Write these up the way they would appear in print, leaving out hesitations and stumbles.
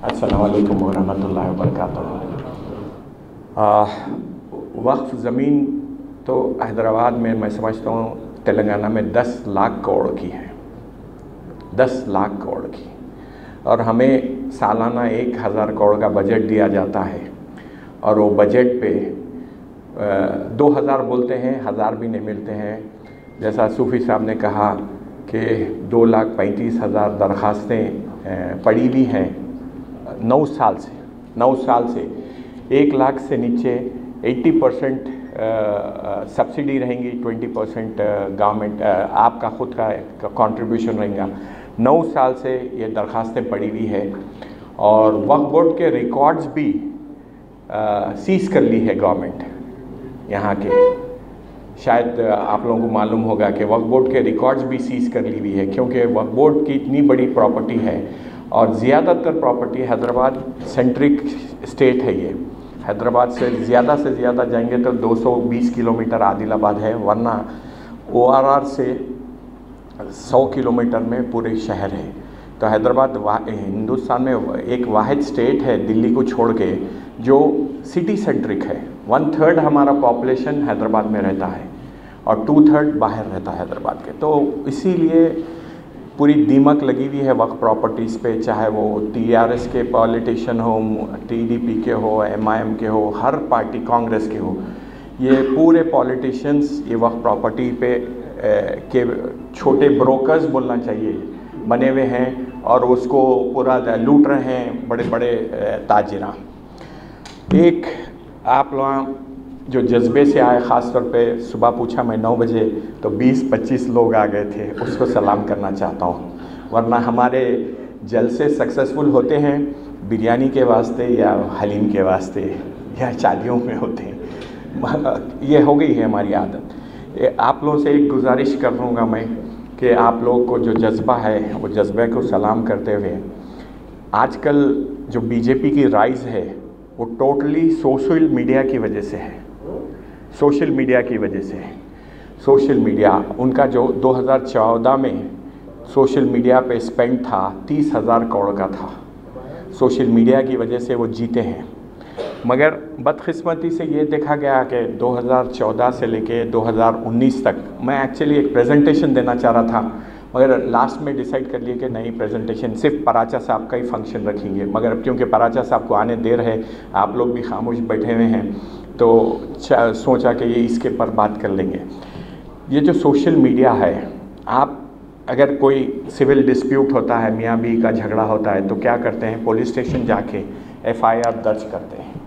अस्सलाम वालेकुम वरहमतुल्लाहि वबरकातुहू। वक्फ ज़मीन तो हैदराबाद में मैं समझता हूँ तेलंगाना में 10 लाख करोड़ की है, 10 लाख करोड़ की, और हमें सालाना 1000 करोड़ का बजट दिया जाता है और वो बजट पे 2000 बोलते हैं, 1000 भी नहीं मिलते हैं। जैसा सूफ़ी साहब ने कहा कि 2,35,000 दरख्वास्तें पड़ी हुई हैं 9 साल से 1 लाख से नीचे 80% सब्सिडी रहेंगी, 20% गवर्नमेंट आपका ख़ुद का कंट्रीब्यूशन रहेगा। 9 साल से ये दरख्वास्तें पड़ी हुई है और वक्फ बोर्ड के रिकॉर्ड्स भी सीज़ कर ली है गवर्नमेंट यहाँ के। शायद आप लोगों को मालूम होगा कि वक्फ बोर्ड के रिकॉर्ड्स भी सीज़ कर ली हुई है, क्योंकि वक्फ बोर्ड की इतनी बड़ी प्रॉपर्टी है और ज़्यादातर प्रॉपर्टी हैदराबाद सेंट्रिक स्टेट है। ये हैदराबाद से ज़्यादा जाएंगे तो 220 किलोमीटर आदिलाबाद है, वरना ORR से 100 किलोमीटर में पूरे शहर है। तो हैदराबाद हिंदुस्तान में एक वाहिद स्टेट है दिल्ली को छोड़ के जो सिटी सेंट्रिक है। 1/3 हमारा पॉपुलेशन हैदराबाद में रहता है और 2/3 बाहर रहता है हैदराबाद के। तो इसीलिए पूरी दीमक लगी हुई है वक्फ प्रॉपर्टीज़ पे, चाहे वो TRS के पॉलिटिशियन हो, TDP के हो, MIM के हो, हर पार्टी, कांग्रेस के हो, ये पूरे पॉलिटिशियंस ये वक्फ प्रॉपर्टी पे के छोटे ब्रोकर्स बोलना चाहिए बने हुए हैं और उसको पूरा लूट रहे हैं बड़े बड़े ताजिरा। एक आप लोग जो जज्बे से आए, ख़ास तौर पे सुबह पूछा मैं 9 बजे तो 20-25 लोग आ गए थे, उसको सलाम करना चाहता हूँ। वरना हमारे जलसे सक्सेसफुल होते हैं बिरयानी के वास्ते या हलीम के वास्ते या शादियों में होते हैं। ये हो गई है हमारी आदत। आप लोगों से एक गुजारिश कर दूँगा मैं कि आप लोग को जो जज्बा है वो जज्बे को सलाम करते हुए, आजकल जो BJP की राइज़ है वो टोटली सोशल मीडिया की वजह से है। सोशल मीडिया की वजह से है। सोशल मीडिया उनका जो 2014 में सोशल मीडिया पे स्पेंड था 30,000 करोड़ का था। सोशल मीडिया की वजह से वो जीते हैं। मगर बदकिस्मती से ये देखा गया कि 2014 से लेके 2019 तक मैं एक्चुअली एक प्रेजेंटेशन देना चाह रहा था, मगर लास्ट में डिसाइड कर लिए कि नहीं, प्रेजेंटेशन सिर्फ पराचा साहब का ही फंक्शन रखेंगे। मगर अब क्योंकि पराचा साहब को आने देर है, आप लोग भी खामोश बैठे हुए हैं, तो सोचा कि ये इसके पर बात कर लेंगे। ये जो सोशल मीडिया है, आप अगर कोई सिविल डिस्प्यूट होता है, मियाँ बीवी का झगड़ा होता है, तो क्या करते हैं, पुलिस स्टेशन जाके FIR दर्ज करते हैं।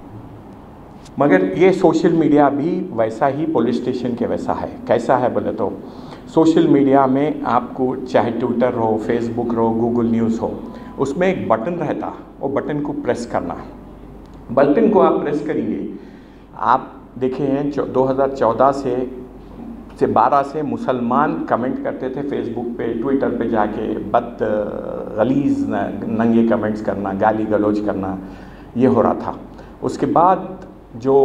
मगर ये सोशल मीडिया भी वैसा ही पुलिस स्टेशन के वैसा है। कैसा है बोले तो सोशल मीडिया में आपको चाहे ट्विटर हो, फेसबुक हो, गूगल न्यूज़ हो, उसमें एक बटन रहता, वो बटन को प्रेस करना। बटन को आप प्रेस करेंगे, आप देखे हैं 2014 से 12 से मुसलमान कमेंट करते थे फेसबुक पे, ट्विटर पे जाके गलीज़ नंगे कमेंट्स करना, गाली गलौज करना, ये हो रहा था। उसके बाद जो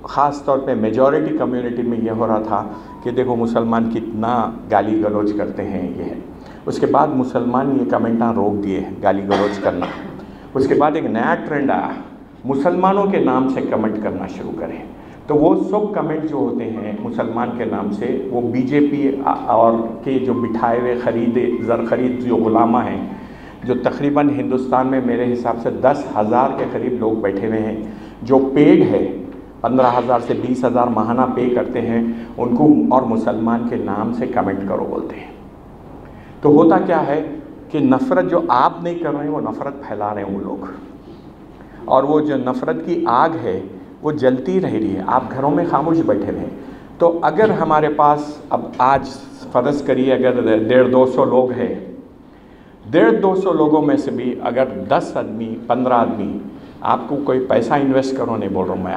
ख़ास तौर पे मेजॉरिटी कम्युनिटी में ये हो रहा था कि देखो मुसलमान कितना गाली गलौज करते हैं, ये है। उसके बाद मुसलमान ये कमेंटां रोक दिए गाली गलौज करना। उसके बाद एक नया ट्रेंड आया, मुसलमानों के नाम से कमेंट करना शुरू करें। तो वो सब कमेंट जो होते हैं मुसलमान के नाम से, वो BJP और के जो बिठाए हुए ज़र खरीद जो गुलामा हैं, जो तकरीबन हिंदुस्तान में मेरे हिसाब से 10,000 के करीब लोग बैठे हुए हैं, जो पेड है 15,000 से 20,000 माहाना पे करते हैं उनको, और मुसलमान के नाम से कमेंट करो बोलते हैं। तो होता क्या है कि नफ़रत जो आप नहीं कर रहे हैं वो नफ़रत फैला रहे हैं वो लोग, और वो जो नफ़रत की आग है वो जलती रह रही है। आप घरों में खामोश बैठे रहें। तो अगर हमारे पास अब आज फ़र्ज़ करिए अगर 150-200 लोग हैं, 150-200 लोगों में से भी अगर 10 आदमी 15 आदमी आपको कोई पैसा इन्वेस्ट करो नहीं बोल रहा हूँ मैं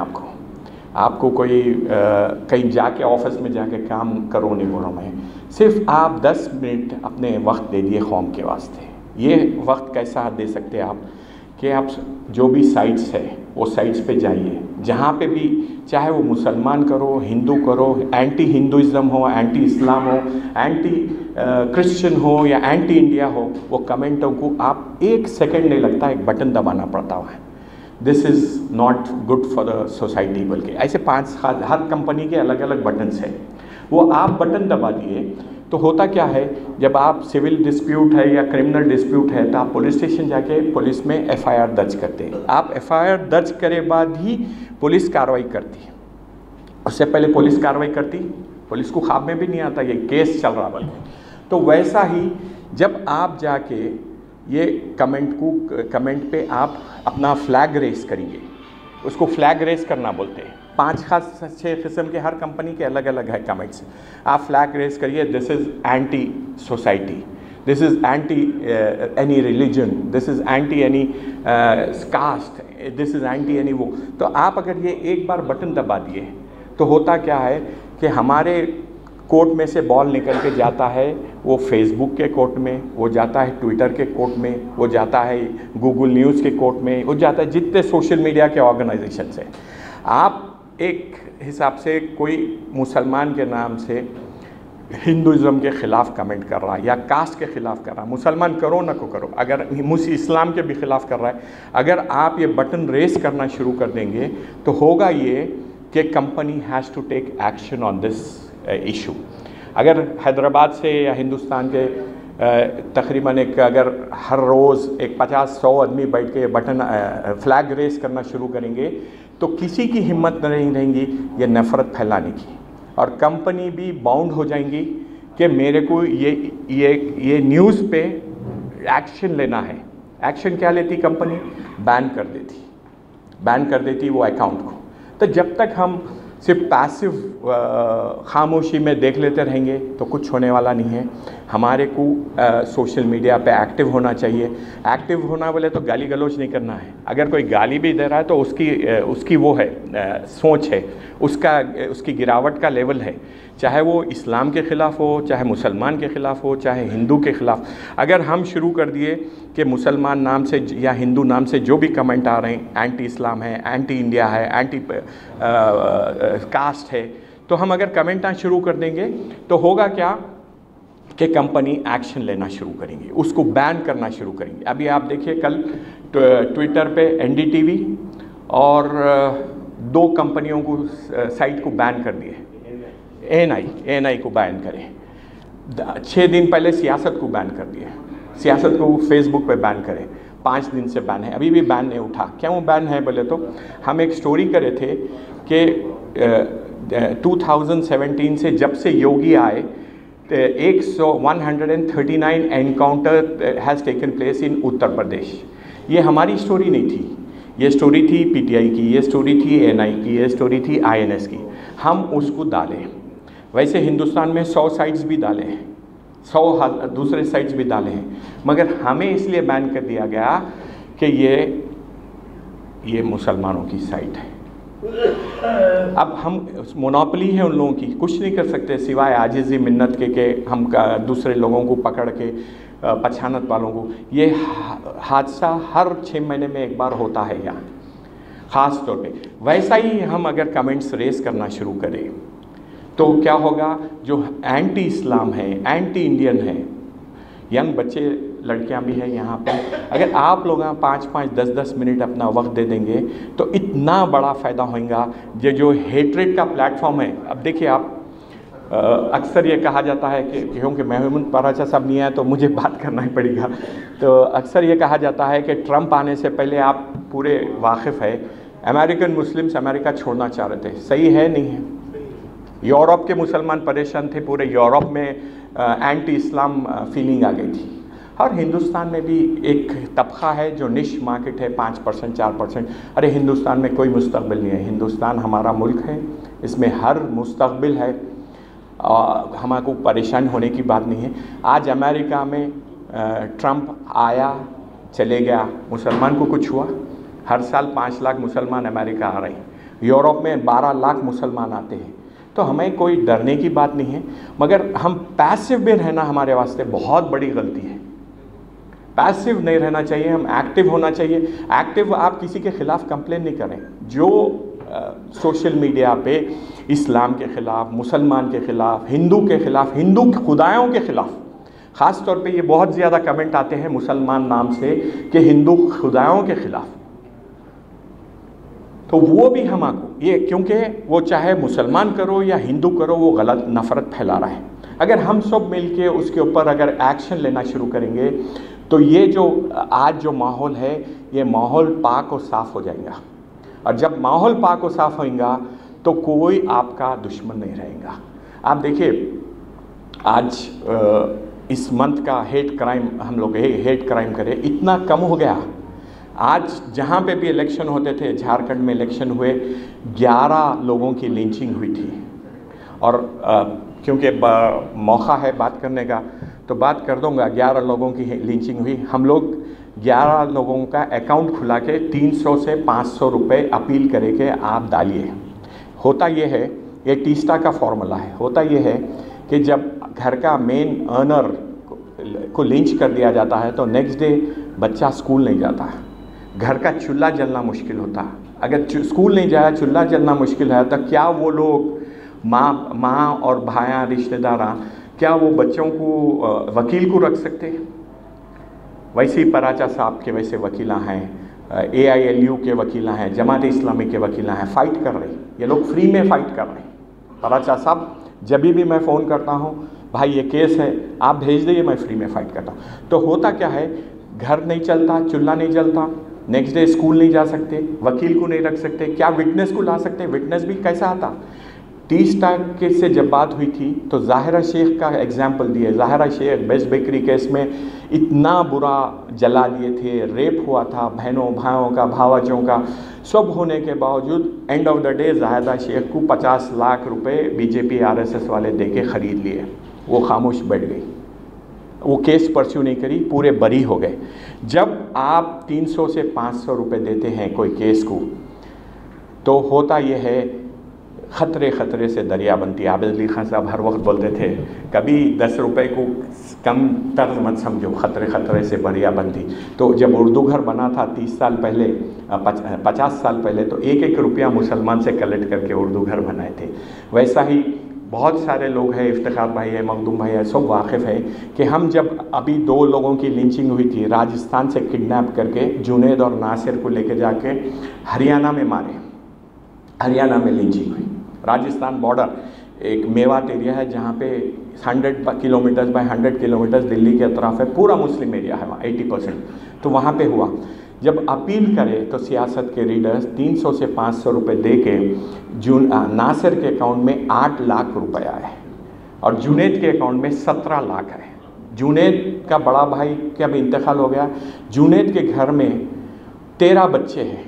आपको कोई कहीं जाके ऑफिस में जाके काम करो नहीं बोल रहा हूँ मैं, सिर्फ आप 10 मिनट अपने वक्त दे दिए कौम के वास्ते। ये वक्त कैसा दे सकते हैं आप कि आप जो भी साइट्स है वो साइट्स पे जाइए, जहाँ पे भी, चाहे वो मुसलमान करो, हिंदू करो, एंटी हिंदुइज़्म हो, एंटी इस्लाम हो, एंटी क्रिश्चियन हो या एंटी इंडिया हो, वो कमेंटों को आप 1 सेकेंड नहीं लगता एक बटन दबाना पड़ता है। This is not good for the society. बल्कि ऐसे 5 हर कंपनी के अलग अलग बटन्स हैं, वो आप बटन दबा दिए तो होता क्या है, जब आप सिविल डिस्प्यूट है या क्रिमिनल डिस्प्यूट है तो आप पुलिस स्टेशन जाके पुलिस में FIR दर्ज करते हैं। आप FIR दर्ज करे बाद ही पुलिस कार्रवाई करती है, उससे पहले पुलिस कार्रवाई करती, पुलिस को ख्वाब में भी नहीं आता ये केस चल रहा बल्कि। तो वैसा ही जब आप जाके ये कमेंट पे आप अपना फ्लैग रेस करेंगे, उसको फ्लैग रेस करना बोलते हैं। 5-6 किस्म के हर कंपनी के अलग अलग है कमेंट्स। आप फ्लैग रेस करिए, this is anti society, this is anti any religion, this is anti any caste, this is anti any वो। तो आप अगर ये एक बार बटन दबा दिए तो होता क्या है कि हमारे कोर्ट में से बॉल निकल के जाता है वो फेसबुक के कोर्ट में, वो जाता है ट्विटर के कोर्ट में, वो जाता है गूगल न्यूज़ के कोर्ट में, वो जाता है जितने सोशल मीडिया के ऑर्गेनाइजेशन से। आप एक हिसाब से कोई मुसलमान के नाम से हिंदुज़म के ख़िलाफ़ कमेंट कर रहा है या कास्ट के ख़िलाफ़ कर रहा है, मुसलमान करो ना को करो, अगर इस्लाम के भी ख़िलाफ़ कर रहा है, अगर आप ये बटन रेस करना शुरू कर देंगे तो होगा ये कि company has to take action on this issue. अगर हैदराबाद से या हिंदुस्तान के तकरीबन अगर हर रोज़ 50-100 आदमी बैठ के बटन फ्लैग रेस करना शुरू करेंगे तो किसी की हिम्मत नहीं रहेगी ये नफ़रत फैलाने की, और कंपनी भी बाउंड हो जाएंगी कि मेरे को ये न्यूज़ पे एक्शन लेना है। एक्शन क्या लेती कंपनी? बैन कर देती वो अकाउंट को। तो जब तक हम सिर्फ पैसिव खामोशी में देख लेते रहेंगे तो कुछ होने वाला नहीं है। हमारे को सोशल मीडिया पे एक्टिव होना चाहिए। एक्टिव होना बोले तो गाली गलौज नहीं करना है। अगर कोई गाली भी दे रहा है तो उसकी वो है सोच है, उसकी गिरावट का लेवल है, चाहे वो इस्लाम के ख़िलाफ़ हो, चाहे मुसलमान के ख़िलाफ़ हो, चाहे हिंदू के ख़िलाफ़। अगर हम शुरू कर दिए कि मुसलमान नाम से या हिंदू नाम से जो भी कमेंट आ रहे हैं एंटी इस्लाम है, एंटी इंडिया है, एंटी कास्ट है, तो हम अगर कमेंट आना शुरू कर देंगे तो होगा क्या कि कंपनी एक्शन लेना शुरू करेंगी, उसको बैन करना शुरू करेंगे। अभी आप देखिए कल ट्विटर पे NDTV और 2 कंपनियों को साइट को बैन कर दिए। ANI को बैन करें, 6 दिन पहले सियासत को बैन कर दिए, सियासत को फेसबुक पे बैन करें, 5 दिन से बैन है, अभी भी बैन नहीं उठा। क्यों बैन है बोले तो हम एक स्टोरी करे थे कि 2017 से जब से योगी आए 139 encounter has taken place in Uttar Pradesh. ये हमारी स्टोरी नहीं थी, ये स्टोरी थी PTI की, ये स्टोरी थी ANI की, ये स्टोरी थी INS की। हम उसको डालें। वैसे हिंदुस्तान में 100 साइट्स भी डाले हैं, 100 दूसरे साइट्स भी डाले हैं, मगर हमें इसलिए बैन कर दिया गया कि ये मुसलमानों की साइट है। अब हम मोनोपोली है उन लोगों की, कुछ नहीं कर सकते सिवाय आजिज़ी मिन्नत के हम दूसरे लोगों को पकड़ के पछानत वालों को। ये हादसा हर 6 महीने में एक बार होता है यहाँ ख़ास तौर पे। वैसा ही हम अगर कमेंट्स रेस करना शुरू करें तो क्या होगा, जो एंटी इस्लाम है, एंटी इंडियन है, यंग बच्चे लड़कियां भी हैं यहाँ पे, अगर आप लोग 5-5, 10-10 मिनट अपना वक्त दे देंगे तो इतना बड़ा फ़ायदा होगा। ये जो हेट्रेड का प्लेटफॉर्म है, अब देखिए आप अक्सर ये कहा जाता है कि क्योंकि महमूद पराचा साहब नहीं है तो मुझे बात करना ही पड़ेगा, तो अक्सर ये कहा जाता है कि ट्रंप आने से पहले आप पूरे वाकिफ़ है अमेरिकन मुस्लिम्स अमेरिका छोड़ना चाह रहे थे। सही है नहीं है? यूरोप के मुसलमान परेशान थे, पूरे यूरोप में एंटी इस्लाम फीलिंग आ गई थी। और हिंदुस्तान में भी एक तबका है जो निश मार्केट है, 5% 4%। अरे हिंदुस्तान में कोई मुस्तकबिल नहीं है, हिंदुस्तान हमारा मुल्क है, इसमें हर मुस्तकबिल है, हमारे को परेशान होने की बात नहीं है। आज अमेरिका में ट्रंप आया चले गया, मुसलमान को कुछ हुआ? हर साल 5 लाख मुसलमान अमेरिका आ रहे हैं, यूरोप में 12 लाख मुसलमान आते हैं, तो हमें कोई डरने की बात नहीं है। मगर हम पैसिव में रहना हमारे वास्ते बहुत बड़ी गलती है। पैसिव नहीं रहना चाहिए, हम एक्टिव होना चाहिए। एक्टिव आप किसी के ख़िलाफ़ कंप्लेन नहीं करें। जो सोशल मीडिया पे इस्लाम के ख़िलाफ़, मुसलमान के ख़िलाफ़, हिंदू के ख़िलाफ़, हिंदू खुदायों के ख़िलाफ़ ख़ास तौर पे ये बहुत ज़्यादा कमेंट आते हैं मुसलमान नाम से कि हिंदू खुदाओं के ख़िलाफ़, तो वो भी हमको ये, क्योंकि वो चाहे मुसलमान करो या हिंदू करो, वो गलत नफ़रत फैला रहा है। अगर हम सब मिलके उसके ऊपर अगर एक्शन लेना शुरू करेंगे तो ये जो आज जो माहौल है, ये माहौल पाक और साफ़ हो जाएगा। और जब माहौल पाक और साफ़ होगा तो कोई आपका दुश्मन नहीं रहेगा। आप देखिए आज इस मंथ का हेट क्राइम, हम लोग हेट क्राइम करें, इतना कम हो गया। आज जहाँ पे भी इलेक्शन होते थे, झारखंड में इलेक्शन हुए, 11 लोगों की लिंचिंग हुई थी। और क्योंकि मौका है बात करने का तो बात कर दूंगा। 11 लोगों की लिंचिंग हुई। हम लोग 11 लोगों का अकाउंट खुला के 300 से 500 रुपये अपील करे के आप डालिए। होता ये है, ये टीस्टा का फॉर्मूला है। होता ये है कि जब घर का मेन अर्नर को लिंच कर दिया जाता है तो नेक्स्ट डे बच्चा स्कूल नहीं जाता, घर का चूल्हा जलना मुश्किल होता। अगर स्कूल नहीं जाया, चूल्हा जलना मुश्किल है, तो क्या वो लोग माँ और भाया रिश्तेदार, क्या वो बच्चों को वकील को रख सकते? वैसे ही पराचा साहब के वैसे वकीला हैं, AILU के वकीला हैं, जमात इस्लामी के वकीला हैं, फ़ाइट कर रहे। ये लोग फ्री में फ़ाइट कर रहे हैं। पराचा साहब जब भी मैं फ़ोन करता हूँ, भाई ये केस है, आप भेज दीजिए, मैं फ्री में फ़ाइट करता हूँ। तो होता क्या है, घर नहीं चलता, चूल्हा नहीं जलता, नेक्स्ट डे स्कूल नहीं जा सकते, वकील को नहीं रख सकते, क्या विटनेस को ला सकते? विटनेस भी कैसा आता? टीस्टा के से जब बात हुई थी तो ज़ाहिरा शेख का एग्जाम्पल दिए। Zahira Sheikh best bakery case में इतना बुरा जला दिए थे, रेप हुआ था बहनों भाइयों का, भावजों का, सब होने के बावजूद end of the day Zahira Sheikh को 50 लाख रुपए BJP RSS वाले दे के ख़रीद लिए। वो खामोश बैठ गई, वो केस परस्यू नहीं करी, पूरे बरी हो गए। जब आप 300 से 500 रुपये देते हैं कोई केस को, तो होता ये है ख़तरे ख़तरे से दरिया बनती है। आबिद अली खान साहब हर वक्त बोलते थे, कभी 10 रुपये को कम तर मत समझो, ख़तरे ख़तरे से दरिया बनती। तो जब उर्दू घर बना था 30 साल पहले, 50 साल पहले, तो 1-1 रुपया मुसलमान से कलेक्ट करके उर्दू घर बनाए थे। वैसा ही बहुत सारे लोग हैं, इफ्तिखार भाई है, मखदूम भाई है, सब वाकिफ़ है कि हम जब अभी 2 लोगों की लिंचिंग हुई थी, राजस्थान से किडनैप करके जुनैद और नासिर को लेके जाके हरियाणा में मारे, हरियाणा में लिंचिंग हुई। राजस्थान बॉर्डर एक मेवात एरिया है जहाँ पे 100 किलोमीटर्स बाय 100 किलोमीटर्स दिल्ली के अतराफ है, पूरा मुस्लिम एरिया है वहाँ 80%। तो वहाँ पे हुआ। जब अपील करे तो सियासत के रीडर्स 300 से 500 रुपये दे के नासिर के अकाउंट में 8 लाख रुपए आए और जुनैद के अकाउंट में 17 लाख आए। जुनैद का बड़ा भाई का भी इंतकाल हो गया। जुनैद के घर में 13 बच्चे हैं,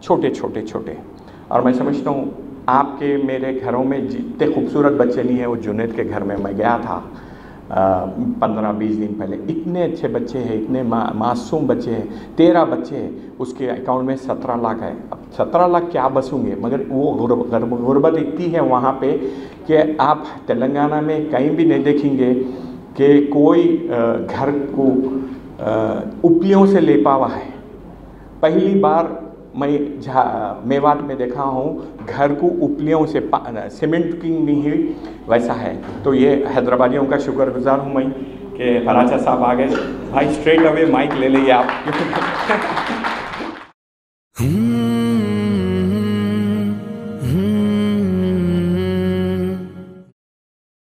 छोटे छोटे छोटे। और मैं समझता हूँ आपके मेरे घरों में जितने खूबसूरत बच्चे नहीं हैं, वो जुनैद के घर में मैं गया था 15-20 दिन पहले। इतने अच्छे बच्चे हैं, इतने मासूम बच्चे हैं, 13 बच्चे हैं, उसके अकाउंट में 17 लाख है। अब 17 लाख क्या बसूंगे? मगर वो गुर्बत इतनी है वहाँ पे कि आप तेलंगाना में कहीं भी नहीं देखेंगे कि कोई घर को उपलियों से लेपा हुआ है। पहली बार मैं मेवात में देखा हूँ घर को उपलियों से सीमेंट की नहीं हुई, वैसा है। तो ये हैदराबादियों का शुक्रगुजार हूँ मैं कि फराचा साहब आ गए। भाई स्ट्रेट अवे माइक ले लीजिए आप।